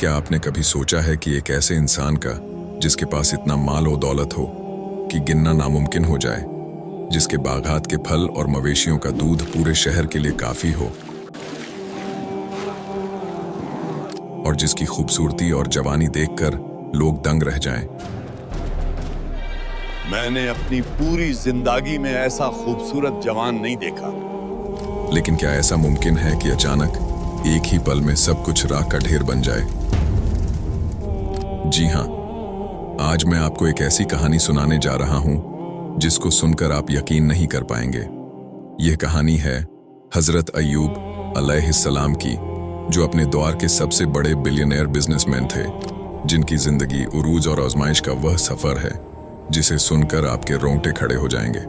क्या आपने कभी सोचा है कि एक ऐसे इंसान का जिसके पास इतना माल और दौलत हो कि गिनना नामुमकिन हो जाए, जिसके बागात के फल और मवेशियों का दूध पूरे शहर के लिए काफी हो, और जिसकी खूबसूरती और जवानी देखकर लोग दंग रह जाएं? मैंने अपनी पूरी जिंदगी में ऐसा खूबसूरत जवान नहीं देखा। लेकिन क्या ऐसा मुमकिन है कि अचानक एक ही पल में सब कुछ राख का ढेर बन जाए? जी हां, आज मैं आपको एक ऐसी कहानी सुनाने जा रहा हूं जिसको सुनकर आप यकीन नहीं कर पाएंगे। यह कहानी है हजरत अय्यूब अलैहिस्सलाम की, जो अपने दौर के सबसे बड़े बिलियनेयर बिजनेसमैन थे, जिनकी जिंदगी उरूज और आजमाइश का वह सफर है जिसे सुनकर आपके रोंगटे खड़े हो जाएंगे।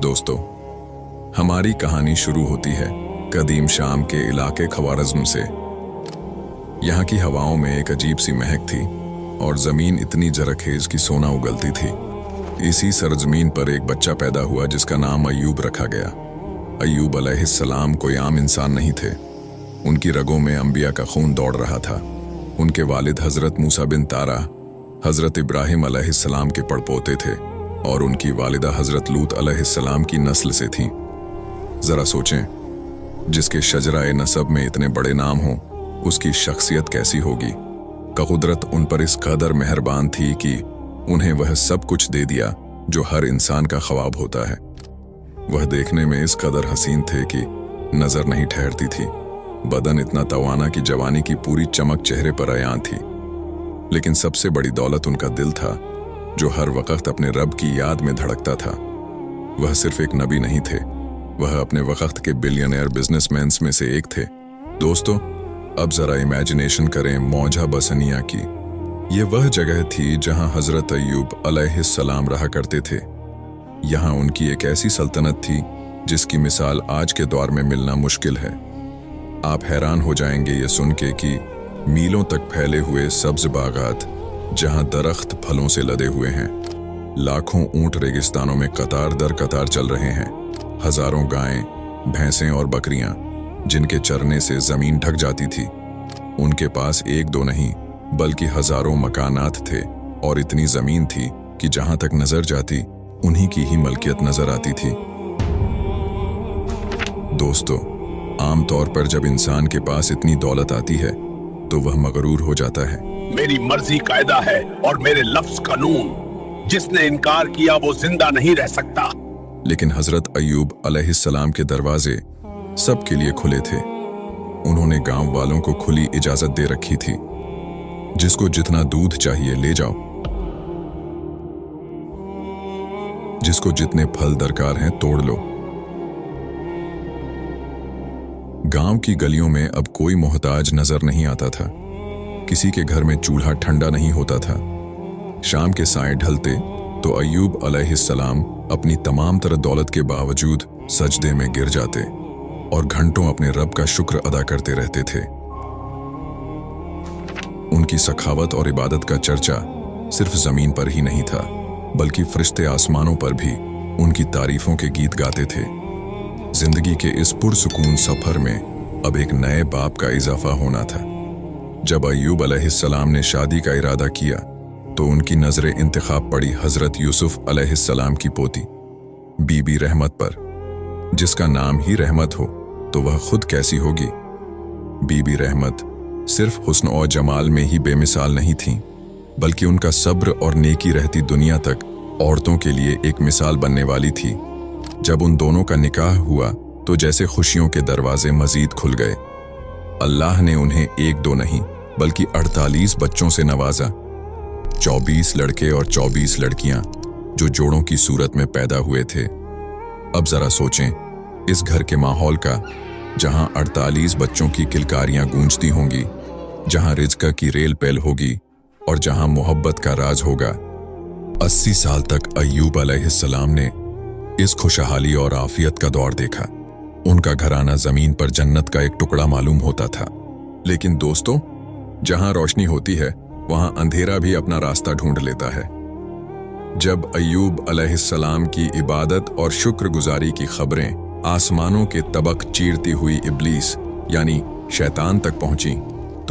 दोस्तों, हमारी कहानी शुरू होती है कदीम शाम के इलाके खवारज़्म से। यहाँ की हवाओं में एक अजीब सी महक थी और जमीन इतनी जरखेज की सोना उगलती थी। इसी सरजमीन पर एक बच्चा पैदा हुआ जिसका नाम अय्यूब रखा गया। अय्यूब अलैहिस्सलाम कोई आम इंसान नहीं थे। उनकी रगों में अंबिया का खून दौड़ रहा था। उनके वालिद हजरत मूसा बिन तारा हजरत इब्राहिम अलैहिस्सलाम के पड़पोते थे और उनकी वालिदा हजरत लूत अलैहिस्सलाम की नस्ल से थीं। जरा सोचें, जिसके शजरा नसब में इतने बड़े नाम हों, उसकी शख्सियत कैसी होगी। का कुदरत उन पर इस कदर मेहरबान थी कि उन्हें वह सब कुछ दे दिया जो हर इंसान का ख्वाब होता है। वह देखने में इस कदर हसीन थे कि नजर नहीं ठहरती थी। बदन इतना तवाना कि जवानी की पूरी चमक चेहरे पर अयां थी। लेकिन सबसे बड़ी दौलत उनका दिल था, जो हर वक्त अपने रब की याद में धड़कता था। वह सिर्फ एक नबी नहीं थे, वह अपने वक्त के बिलियनेयर बिजनेसमैन में से एक थे। दोस्तों, अब जरा इमेजिनेशन करें मौजा बसनिया की। ये वह जगह थी जहां हजरत अय्यूब अलैहिस्सलाम रहा करते थे। यहाँ उनकी एक ऐसी सल्तनत थी जिसकी मिसाल आज के दौर में मिलना मुश्किल है। आप हैरान हो जाएंगे ये सुन के कि मीलों तक फैले हुए सब्ज बागात, जहां दरख्त फलों से लदे हुए हैं, लाखों ऊंट रेगिस्तानों में कतार दर कतार चल रहे हैं, हजारों गायें, भैंसें और बकरियां जिनके चरने से जमीन ढक जाती थी। उनके पास एक दो नहीं बल्कि हजारों मकानात थे और इतनी जमीन थी कि जहां तक नजर जाती उन्हीं की ही मलकियत नजर आती थी। दोस्तों, आमतौर पर जब इंसान के पास इतनी दौलत आती है तो वह मगरूर हो जाता है। मेरी मर्जी कायदा है और मेरे लफ्ज कानून, जिसने इनकार किया वो जिंदा नहीं रह सकता। लेकिन हजरत अय्यूब अलैहिस्सलाम के दरवाजे सबके लिए खुले थे। उन्होंने गांव वालों को खुली इजाजत दे रखी थी। जिसको जितना दूध चाहिए ले जाओ, जिसको जितने फल दरकार हैं तोड़ लो। गांव की गलियों में अब कोई मोहताज नजर नहीं आता था। किसी के घर में चूल्हा ठंडा नहीं होता था। शाम के साए ढलते तो अय्यूब अलैहिस्सलाम अपनी तमाम तरह दौलत के बावजूद सजदे में गिर जाते और घंटों अपने रब का शुक्र अदा करते रहते थे। उनकी सखावत और इबादत का चर्चा सिर्फ जमीन पर ही नहीं था, बल्कि फरिश्ते आसमानों पर भी उनकी तारीफों के गीत गाते थे। जिंदगी के इस पुरसुकून सफर में अब एक नए बाप का इजाफा होना था। जब अय्यूब अलैहिस्सलाम ने शादी का इरादा किया तो उनकी नजरें इंतखाब पड़ी हजरत यूसुफ अलैहिस्सलाम की पोती बीबी रहमत पर। जिसका नाम ही रहमत हो तो वह खुद कैसी होगी। बीबी रहमत सिर्फ हुस्न और जमाल में ही बेमिसाल नहीं थीं, बल्कि उनका सब्र और नेकी रहती दुनिया तक औरतों के लिए एक मिसाल बनने वाली थी। जब उन दोनों का निकाह हुआ तो जैसे खुशियों के दरवाजे मजीद खुल गए। अल्लाह ने उन्हें एक दो नहीं बल्कि 48 बच्चों से नवाजा। 24 लड़के और 24 लड़कियां जो जोड़ों की सूरत में पैदा हुए थे। अब जरा सोचें इस घर के माहौल का, जहां 48 बच्चों की किलकारियां गूंजती होंगी, जहां रिज़्क़ की रेल पेल होगी और जहां मोहब्बत का राज होगा। 80 साल तक अय्यूब अलैहिस्सलाम ने इस खुशहाली और आफियत का दौर देखा। उनका घराना जमीन पर जन्नत का एक टुकड़ा मालूम होता था। लेकिन दोस्तों, जहां रोशनी होती है वहां अंधेरा भी अपना रास्ता ढूंढ लेता है। जब अय्यूब अलैहिस्सलाम की इबादत और शुक्रगुजारी की खबरें आसमानों के तबक चीरती हुई इब्लीस यानी शैतान तक पहुंची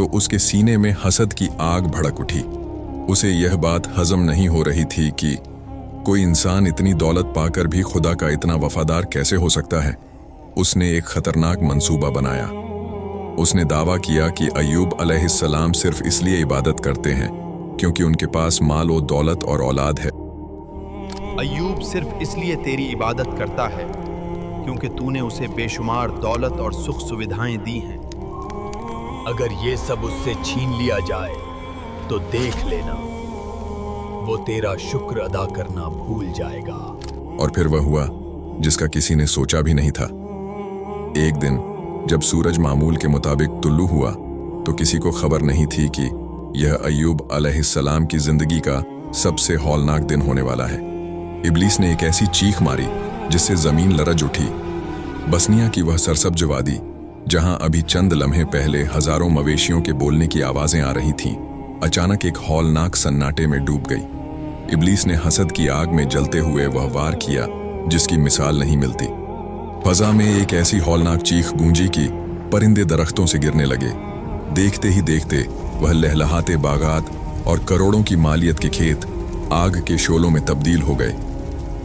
तो उसके सीने में हसद की आग भड़क उठी। उसे यह बात हजम नहीं हो रही थी कि कोई इंसान इतनी दौलत पाकर भी खुदा का इतना वफादार कैसे हो सकता है। उसने एक खतरनाक मंसूबा बनाया। उसने दावा किया कि अय्यूब अलैहिस्सलाम सिर्फ इसलिए इबादत करते हैं क्योंकि उनके पास माल और दौलत और औलाद है। अय्यूब सिर्फ इसलिए तेरी इबादत करता है क्योंकि तूने उसे बेशुमार दौलत और सुख सुविधाएं दी हैं। अगर ये सब उससे छीन लिया जाए तो देख लेना, वो तेरा शुक्र अदा करना भूल जाएगा। और फिर वह हुआ जिसका किसी ने सोचा भी नहीं था। एक दिन जब सूरज मामूल के मुताबिक तुल्लू हुआ तो किसी को खबर नहीं थी कि यह अय्यूब अलैहिस्सलाम की जिंदगी का सबसे हौलनाक दिन होने वाला है। इब्लीस ने एक ऐसी चीख मारी जिससे जमीन लरज उठी। बसनिया की वह सरसब्ज वादी, जहां अभी चंद लम्हे पहले हजारों मवेशियों के बोलने की आवाजें आ रही थीं, अचानक एक हौलनाक सन्नाटे में डूब गई। इब्लीस ने हसद की आग में जलते हुए वह वार किया जिसकी मिसाल नहीं मिलती। फजा में एक ऐसी हौलनाक चीख गूंजी कि परिंदे दरख्तों से गिरने लगे। देखते ही देखते वह लहलहाते बागात और करोड़ों की मालियत के खेत आग के शोलों में तब्दील हो गए।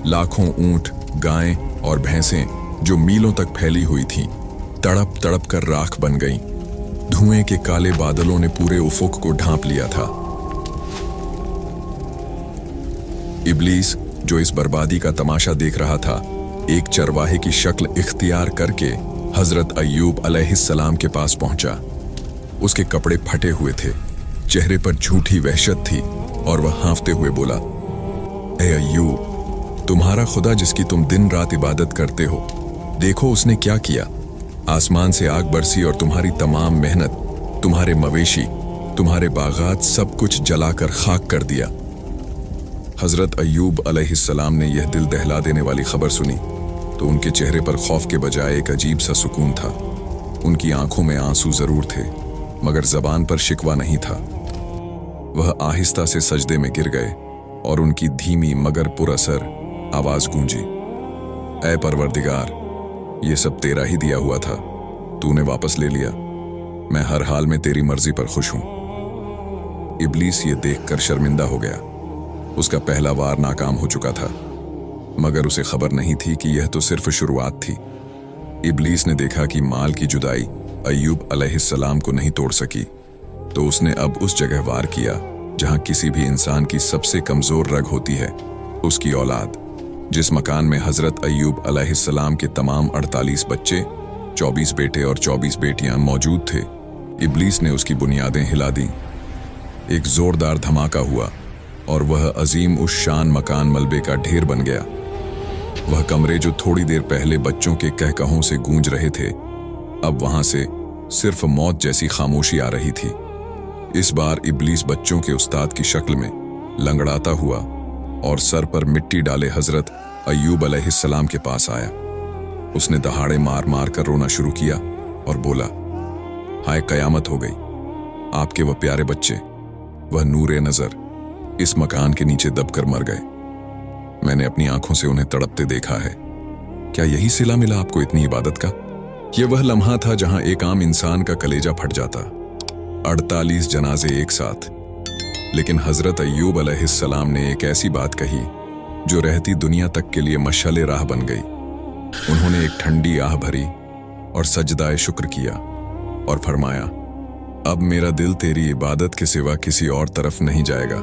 लाखों ऊंट, गायें और भैंसें जो मीलों तक फैली हुई थीं, तड़प तड़प कर राख बन गईं। धुएं के काले बादलों ने पूरे उफुक को ढांप लिया था। इब्लीस, जो इस बर्बादी का तमाशा देख रहा था, एक चरवाहे की शक्ल इख्तियार करके हजरत अय्यूब अलैहिस्सलाम के पास पहुंचा। उसके कपड़े फटे हुए थे, चेहरे पर झूठी वहशत थी और वह हाँफते हुए बोला, ए अय्यूब, तुम्हारा खुदा जिसकी तुम दिन रात इबादत करते हो, देखो उसने क्या किया। आसमान से आग बरसी और तुम्हारी तमाम मेहनत, तुम्हारे मवेशी, तुम्हारे बागात सब कुछ जलाकर खाक कर दिया। हजरत अय्यूब अलैहिस्सलाम ने यह दिल दहला देने वाली खबर सुनी तो उनके चेहरे पर खौफ के बजाय एक अजीब सा सुकून था। उनकी आंखों में आंसू जरूर थे मगर जबान पर शिकवा नहीं था। वह आहिस्ता से सजदे में गिर गए और उनकी धीमी मगर पुरअसर आवाज गूंजी, ऐ परवरदिगार, ये सब तेरा ही दिया हुआ था, तूने वापस ले लिया। मैं हर हाल में तेरी मर्जी पर खुश हूं। इब्लीस ये देखकर शर्मिंदा हो गया। उसका पहला वार नाकाम हो चुका था मगर उसे खबर नहीं थी कि यह तो सिर्फ शुरुआत थी। इब्लीस ने देखा कि माल की जुदाई अय्यूब अलैहिस्सलाम को नहीं तोड़ सकी, तो उसने अब उस जगह वार किया जहां किसी भी इंसान की सबसे कमजोर रग होती है, उसकी औलाद। जिस मकान में हजरत अय्यूब अलैहिस्सलाम के तमाम 48 बच्चे, 24 बेटे और 24 बेटियां मौजूद थे, इब्लीस ने उसकी बुनियादें हिला दी। एक जोरदार धमाका हुआ और वह अजीम उस शान मकान मलबे का ढेर बन गया। वह कमरे जो थोड़ी देर पहले बच्चों के कहकहों से गूंज रहे थे, अब वहां से सिर्फ मौत जैसी खामोशी आ रही थी। इस बार इब्लीस बच्चों के उस्ताद की शक्ल में लंगड़ाता हुआ और सर पर मिट्टी डाले हजरत अय्यूब अलैहिस्सलाम के पास आया। उसने दहाड़े मार मार कर रोना शुरू किया और बोला, हाय कयामत हो गई। आपके वह प्यारे बच्चे, वह नूरे नजर, इस मकान के नीचे दबकर मर गए। मैंने अपनी आंखों से उन्हें तड़पते देखा है। क्या यही सिला मिला आपको इतनी इबादत का? यह वह लम्हा था जहां एक आम इंसान का कलेजा फट जाता। 48 जनाजे एक साथ। लेकिन हजरत अय्यूब अलैहिस्सलाम ने एक ऐसी बात कही जो रहती दुनिया तक के लिए मशाले राह बन गई। उन्होंने एक ठंडी आह भरी और सजदाए शुक्र किया और फरमाया, अब मेरा दिल तेरी इबादत के सिवा किसी और तरफ नहीं जाएगा।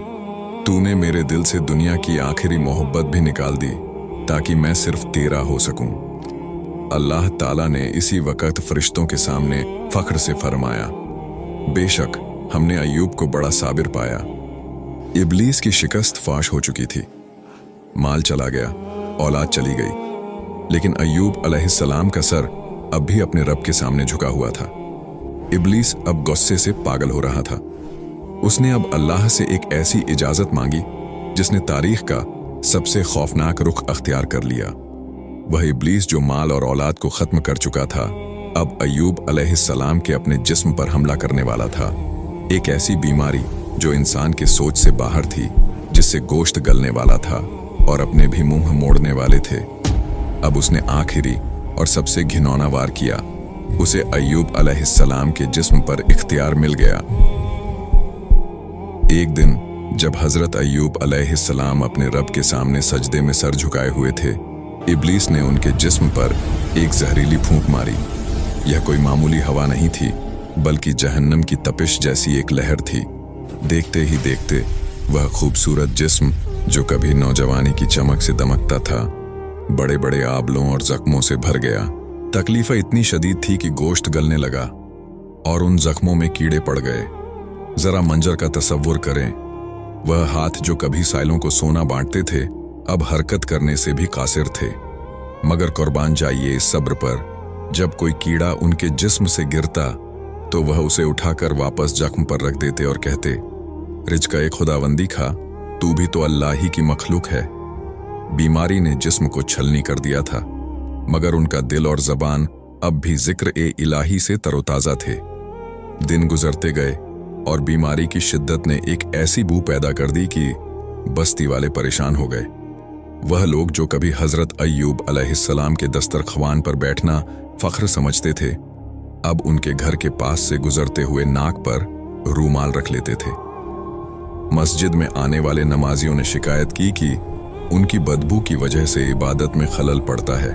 तूने मेरे दिल से दुनिया की आखिरी मोहब्बत भी निकाल दी ताकि मैं सिर्फ तेरा हो सकूं। अल्लाह ताला ने इसी वक्त फरिश्तों के सामने फख्र से फरमाया, बेशक हमने अय्यूब को बड़ा साबिर पाया। इब्लीस की शिकस्त फाश हो चुकी थी, माल चला गया, औलाद चली गई, लेकिन अय्यूब अलैहिस्सलाम का सर अब भी अपने रब के सामने झुका हुआ था। इब्लीस अब गुस्से से पागल हो रहा था। उसने अब अल्लाह से एक ऐसी इजाजत मांगी जिसने तारीख का सबसे खौफनाक रुख अख्तियार कर लिया। वह इब्लीस जो माल और औलाद को खत्म कर चुका था, अब अय्यूब अलैहिस्सलाम के अपने जिस्म पर हमला करने वाला था। एक ऐसी बीमारी जो इंसान के सोच से बाहर थी, जिससे गोश्त गलने वाला था और अपने भी मुंह मोड़ने वाले थे। अब उसने आखिरी और सबसे घिनौना वार किया। उसे अय्यूब अलैहिस्सलाम के जिस्म पर इख्तियार मिल गया। एक दिन जब हजरत अय्यूब अलैहिस्सलाम अपने रब के सामने सजदे में सर झुकाए हुए थे, इब्लीस ने उनके जिस्म पर एक जहरीली फूंक मारी। यह कोई मामूली हवा नहीं थी, बल्कि जहन्नम की तपिश जैसी एक लहर थी। देखते ही देखते वह खूबसूरत जिस्म जो कभी नौजवानी की चमक से दमकता था, बड़े बड़े आबलों और जख्मों से भर गया। तकलीफ इतनी शदीद थी कि गोश्त गलने लगा और उन जख्मों में कीड़े पड़ गए। जरा मंजर का तसव्वुर करें, वह हाथ जो कभी साइलों को सोना बांटते थे, अब हरकत करने से भी कासिर थे। मगर कुर्बान जाइए इस सब्र पर, जब कोई कीड़ा उनके जिस्म से गिरता तो वह उसे उठाकर वापस जख्म पर रख देते और कहते, रिज़्क़ खुदावंदी खा, तू भी तो अल्लाह ही की मखलूक है। बीमारी ने जिस्म को छलनी कर दिया था, मगर उनका दिल और जबान अब भी जिक्र ए इलाही से तरोताजा थे। दिन गुजरते गए और बीमारी की शिद्दत ने एक ऐसी बू पैदा कर दी कि बस्ती वाले परेशान हो गए। वह लोग जो कभी हजरत अय्यूब अलैहिस्सलाम के दस्तरख्वान पर बैठना फख्र समझते थे, अब उनके घर के पास से गुजरते हुए नाक पर रूमाल रख लेते थे। मस्जिद में आने वाले नमाजियों ने शिकायत की कि उनकी बदबू की वजह से इबादत में खलल पड़ता है।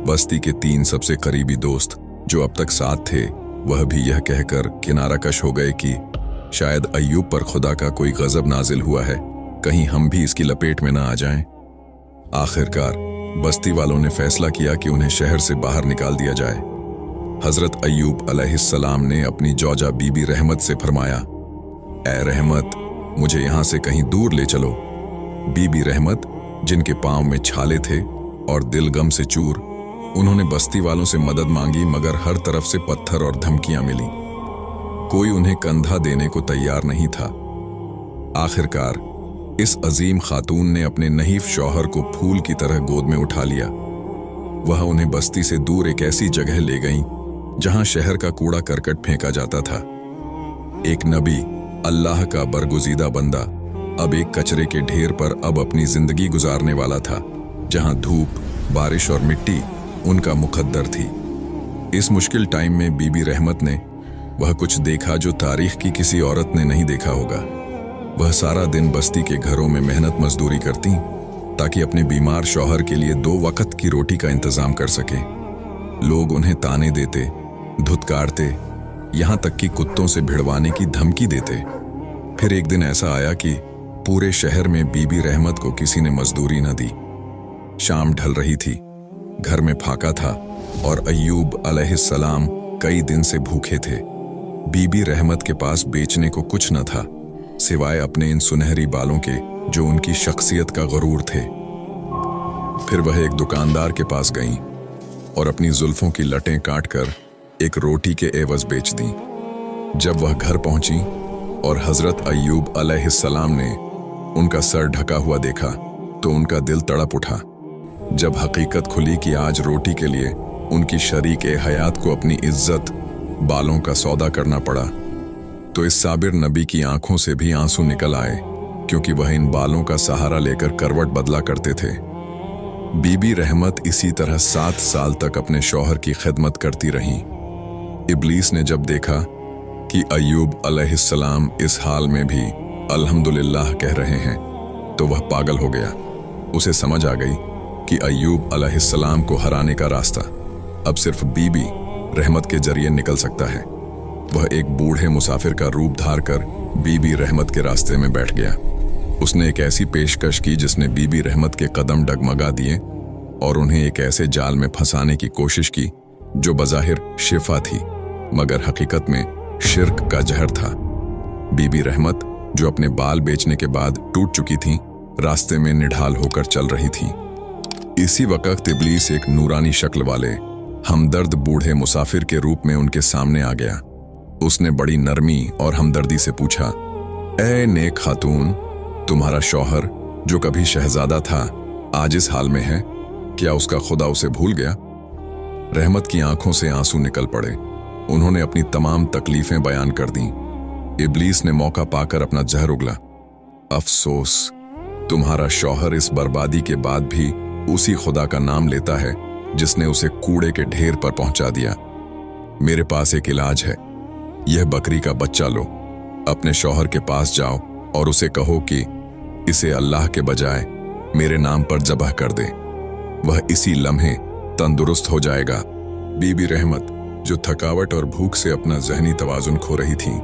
बस्ती के 3 सबसे करीबी दोस्त जो अब तक साथ थे, वह भी यह कहकर किनारा कश हो गए कि शायद अय्यूब पर खुदा का कोई गजब नाजिल हुआ है, कहीं हम भी इसकी लपेट में ना आ जाएं। आखिरकार बस्ती वालों ने फैसला किया कि उन्हें शहर से बाहर निकाल दिया जाए। हजरत अय्यूब अलैहिस्सलाम ने अपनी जौजा बीबी रहमत से फरमाया, ए रहमत, मुझे यहां से कहीं दूर ले चलो। बीबी रहमत, जिनके पांव में छाले थे और दिल गम से चूर, उन्होंने बस्ती वालों से मदद मांगी, मगर हर तरफ से पत्थर और धमकियां मिली। कोई उन्हें कंधा देने को तैयार नहीं था। आखिरकार इस अजीम खातून ने अपने नहीफ शौहर को फूल की तरह गोद में उठा लिया। वह उन्हें बस्ती से दूर एक ऐसी जगह ले गईं जहां शहर का कूड़ा करकट फेंका जाता था। एक नबी, अल्लाह का बरगुजीदा बंदा, अब एक कचरे के ढेर पर अब अपनी जिंदगी गुजारने वाला था, जहां धूप, बारिश और मिट्टी उनका मुकद्दर थी। इस मुश्किल टाइम में बीबी रहमत ने वह कुछ देखा जो तारीख की किसी औरत ने नहीं देखा होगा। वह सारा दिन बस्ती के घरों में मेहनत मजदूरी करती ताकि अपने बीमार शौहर के लिए 2 वक्त की रोटी का इंतजाम कर सके। लोग उन्हें ताने देते, धुतकारते, यहां तक कि कुत्तों से भिड़वाने की धमकी देते। फिर एक दिन ऐसा आया कि पूरे शहर में बीबी रहमत को किसी ने मजदूरी न दी। शाम ढल रही थी, घर में फाका था और अय्यूब अलैहिस्सलाम कई दिन से भूखे थे। बीबी रहमत के पास बेचने को कुछ न था, सिवाय अपने इन सुनहरी बालों के जो उनकी शख्सियत का गरूर थे। फिर वह एक दुकानदार के पास गईं और अपनी जुल्फों की लटें काटकर एक रोटी के एवज बेच दी। जब वह घर पहुंची और हजरत अय्यूब अलैहिस्सलाम ने उनका सर ढका हुआ देखा तो उनका दिल तड़प उठा। जब हकीकत खुली कि आज रोटी के लिए उनकी शरीक ए हयात को अपनी इज्जत, बालों का सौदा करना पड़ा, तो इस साबिर नबी की आंखों से भी आंसू निकल आए, क्योंकि वह इन बालों का सहारा लेकर करवट बदला करते थे। बीबी रहमत इसी तरह 7 साल तक अपने शौहर की खिदमत करती रहीं। इब्लीस ने जब देखा कि अय्यूब अलैहिस्सलाम इस हाल में भी अल्हम्दुलिल्लाह कह रहे हैं, तो वह पागल हो गया। उसे समझ आ गई कि अय्यूब अलैहिस्सलाम को हराने का रास्ता अब सिर्फ बीबी रहमत के जरिए निकल सकता है। वह एक बूढ़े मुसाफिर का रूप धार कर बीबी रहमत के रास्ते में बैठ गया। उसने एक ऐसी पेशकश की जिसने बीबी रहमत के कदम डगमगा दिए और उन्हें एक ऐसे जाल में फंसाने की कोशिश की जो बज़ाहिर शिफा थी, मगर हकीकत में शिर्क का जहर था। बीबी रहमत, जो अपने बाल बेचने के बाद टूट चुकी थीं, रास्ते में निढाल होकर चल रही थीं। इसी वक्त इब्लीस एक नूरानी शक्ल वाले हमदर्द बूढ़े मुसाफिर के रूप में उनके सामने आ गया। उसने बड़ी नरमी और हमदर्दी से पूछा, ए नेक खातून, तुम्हारा शौहर जो कभी शहजादा था आज इस हाल में है, क्या उसका खुदा उसे भूल गया? रहमत की आंखों से आंसू निकल पड़े। उन्होंने अपनी तमाम तकलीफें बयान कर दी। इब्लीस ने मौका पाकर अपना जहर उगला। अफसोस, तुम्हारा शौहर इस बर्बादी के बाद भी उसी खुदा का नाम लेता है जिसने उसे कूड़े के ढेर पर पहुंचा दिया। मेरे पास एक इलाज है। यह बकरी का बच्चा लो, अपने शौहर के पास जाओ और उसे कहो कि इसे अल्लाह के बजाय मेरे नाम पर ज़बह कर दे। वह इसी लम्हे तंदुरुस्त हो जाएगा। बीबी रहमत, जो थकावट और भूख से अपना ज़हनी तवाज़ुन खो रही थीं,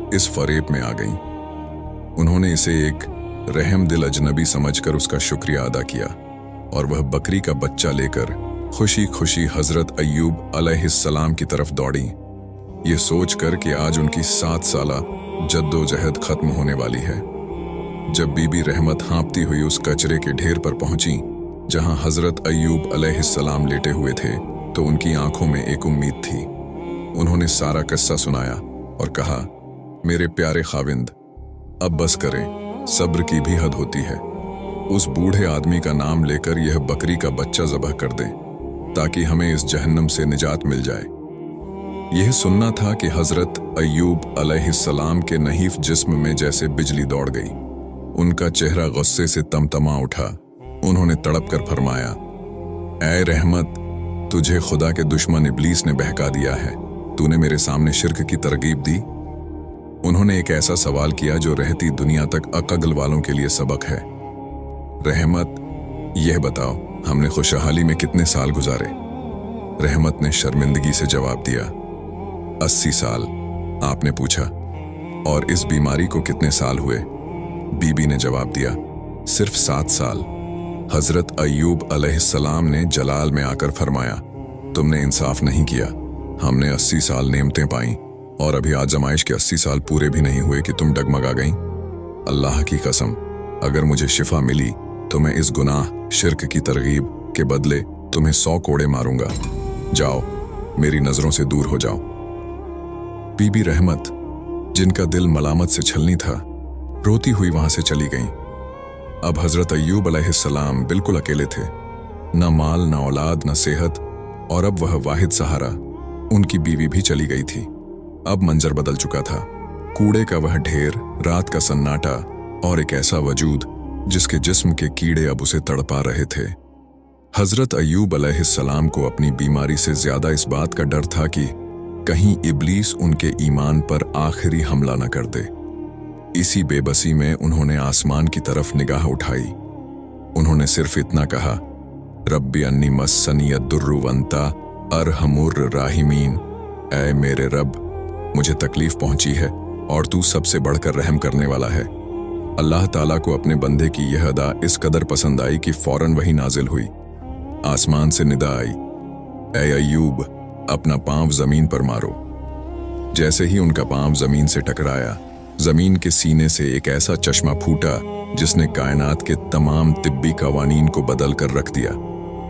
इस फरेब में आ गईं। उन्होंने इसे एक रहम दिल अजनबी समझकर उसका शुक्रिया अदा किया और वह बकरी का बच्चा लेकर खुशी खुशी हजरत अय्यूब अलैहिस्सलाम की तरफ दौड़ी, ये सोचकर कि आज उनकी 7 साला जद्दोजहद खत्म होने वाली है। जब बीबी रहमत हाँपती हुई उस कचरे के ढेर पर पहुंची जहां हजरत अय्यूब अलैहिस्सलाम लेटे हुए थे, तो उनकी आंखों में एक उम्मीद थी। उन्होंने सारा किस्सा सुनाया और कहा, मेरे प्यारे खाविंद, अब बस करें, सब्र की भी हद होती है। उस बूढ़े आदमी का नाम लेकर यह बकरी का बच्चा ज़बह कर दें ताकि हमें इस जहन्नम से निजात मिल जाए। यह सुनना था कि हजरत अय्यूब अलैहिस्सलाम के नहीफ जिस्म में जैसे बिजली दौड़ गई। उनका चेहरा गुस्से से तमतमा उठा। उन्होंने तड़प कर फरमाया, ऐ रहमत, तुझे खुदा के दुश्मन इब्लीस ने बहका दिया है। तूने मेरे सामने शिर्क की तरगीब दी। उन्होंने एक ऐसा सवाल किया जो रहती दुनिया तक अक्ल वालों के लिए सबक है। रहमत, यह बताओ, हमने खुशहाली में कितने साल गुजारे? रहमत ने शर्मिंदगी से जवाब दिया, 80 साल। आपने पूछा, और इस बीमारी को कितने साल हुए? बीबी ने जवाब दिया, सिर्फ 7 साल। हजरत अय्यूब अलैहिस्सलाम ने जलाल में आकर फरमाया, तुमने इंसाफ नहीं किया। हमने 80 साल नेमतें पाई और अभी आजमाइश के 80 साल पूरे भी नहीं हुए कि तुम डगमगा गईं। अल्लाह की कसम, अगर मुझे शिफा मिली तो मैं इस गुनाह शिर्क की तरगीब के बदले तुम्हें 100 कोड़े मारूंगा। जाओ, मेरी नजरों से दूर हो जाओ। बीबी रहमत, जिनका दिल मलामत से छलनी था, रोती हुई वहां से चली गईं। अब हजरत अय्यूब अलैहिस्सलाम बिल्कुल अकेले थे, न माल, न औलाद, न सेहत, और अब वह वाहिद सहारा, उनकी बीवी भी चली गई थी। अब मंजर बदल चुका था। कूड़े का वह ढेर, रात का सन्नाटा और एक ऐसा वजूद जिसके जिस्म के कीड़े अब उसे तड़पा रहे थे। हजरत अय्यूब अलैहिस्सलाम को अपनी बीमारी से ज्यादा इस बात का डर था कि कहीं इब्लीस उनके ईमान पर आखिरी हमला न कर दे। इसी बेबसी में उन्होंने आसमान की तरफ निगाह उठाई। उन्होंने सिर्फ इतना कहा, रब्बी अन्नी मस्सनी यद्दुर्रु वंता अरहमुर राहिमीन। ऐ मेरे रब, मुझे तकलीफ पहुंची है और तू सबसे बढ़कर रहम करने वाला है। अल्लाह ताला को अपने बंदे की यह अदा इस कदर पसंद आई कि फौरन वही नाजिल हुई। आसमान से निदा आई, ऐ अय्यूब, अपना पांव जमीन पर मारो। जैसे ही उनका पांव जमीन से टकराया, जमीन के सीने से एक ऐसा चश्मा फूटा जिसने कायनात के तमाम तिब्बी कवानीन को बदल कर रख दिया।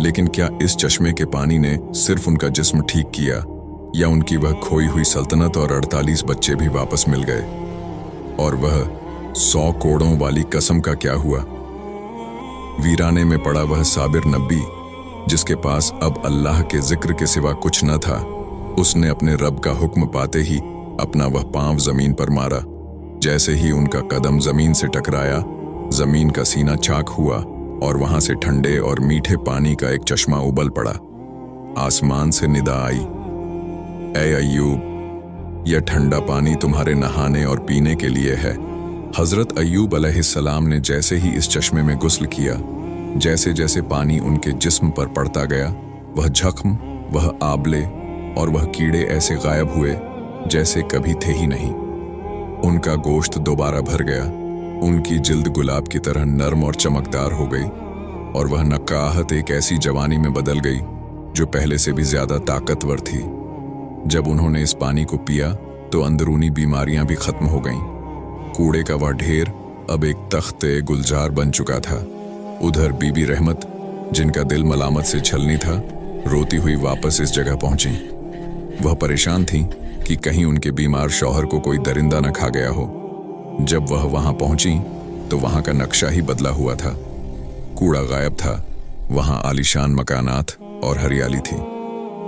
लेकिन क्या इस चश्मे के पानी ने सिर्फ उनका जिस्म ठीक किया, या उनकी वह खोई हुई सल्तनत और 48 बच्चे भी वापस मिल गए? और वह 100 कोड़ों वाली कसम का क्या हुआ? वीराने में पड़ा वह साबिर नबी, जिसके पास अब अल्लाह के जिक्र के सिवा कुछ न था, उसने अपने रब का हुक्म पाते ही अपना वह पांव जमीन पर मारा। जैसे ही उनका कदम जमीन से टकराया, जमीन का सीना चाक हुआ और वहां से ठंडे और मीठे पानी का एक चश्मा उबल पड़ा। आसमान से निदा आई, ऐ अय्यूब, यह ठंडा पानी तुम्हारे नहाने और पीने के लिए है। हजरत अय्यूब अलैहिस्सलाम ने जैसे ही इस चश्मे में गुस्ल किया, जैसे जैसे पानी उनके जिस्म पर पड़ता गया, वह जख्म, वह आबले और वह कीड़े ऐसे गायब हुए जैसे कभी थे ही नहीं। उनका गोश्त दोबारा भर गया, उनकी जिल्द गुलाब की तरह नर्म और चमकदार हो गई, और वह नक्काहत एक ऐसी जवानी में बदल गई जो पहले से भी ज्यादा ताकतवर थी। जब उन्होंने इस पानी को पिया तो अंदरूनी बीमारियां भी खत्म हो गईं। कूड़े का वह ढेर अब एक तख्ते गुलजार बन चुका था। उधर बीबी रहमत, जिनका दिल मलामत से छलनी था, रोती हुई वापस इस जगह पहुंची। वह परेशान थी कि कहीं उनके बीमार शौहर को कोई दरिंदा न खा गया हो। जब वह वहां पहुंची तो वहां का नक्शा ही बदला हुआ था। कूड़ा गायब था, वहां आलीशान मकानात और हरियाली थी।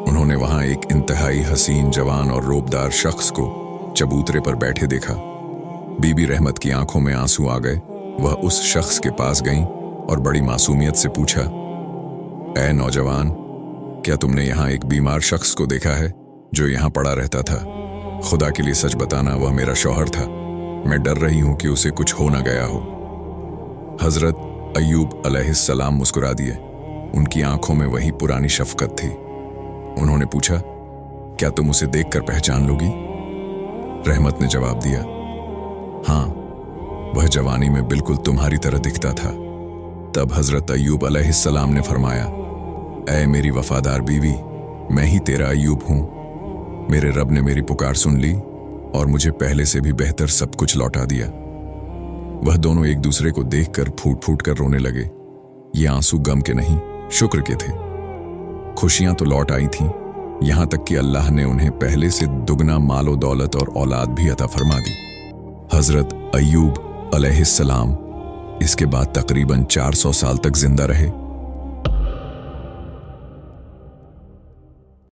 उन्होंने वहां एक इंतहाई हसीन, जवान और रोबदार शख्स को चबूतरे पर बैठे देखा। बीबी रहमत की आंखों में आंसू आ गए। वह उस शख्स के पास गईं और बड़ी मासूमियत से पूछा, ऐ नौजवान, क्या तुमने यहाँ एक बीमार शख्स को देखा है जो यहाँ पड़ा रहता था। खुदा के लिए सच बताना, वह मेरा शौहर था। मैं डर रही हूं कि उसे कुछ हो ना गया हो। हजरत अय्यूब अलैहिस्सलाम मुस्कुरा दिए। उनकी आंखों में वही पुरानी शफकत थी। उन्होंने पूछा, क्या तुम उसे देखकर पहचान लोगी? रहमत ने जवाब दिया, हाँ, वह जवानी में बिल्कुल तुम्हारी तरह दिखता था। तब हजरत अय्यूब अलैहिस्सलाम ने फरमाया, ऐ मेरी वफादार बीवी, मैं ही तेरा अय्यूब हूं। मेरे रब ने मेरी पुकार सुन ली और मुझे पहले से भी बेहतर सब कुछ लौटा दिया। वह दोनों एक दूसरे को देखकर फूट फूट कर रोने लगे। ये आंसू गम के नहीं, शुक्र के थे। खुशियां तो लौट आई थीं, यहां तक कि अल्लाह ने उन्हें पहले से दुगना मालो दौलत और औलाद भी अता फरमा दी। हजरत अय्यूब अलैहिस्सलाम इसके बाद तकरीबन 400 साल तक जिंदा रहे।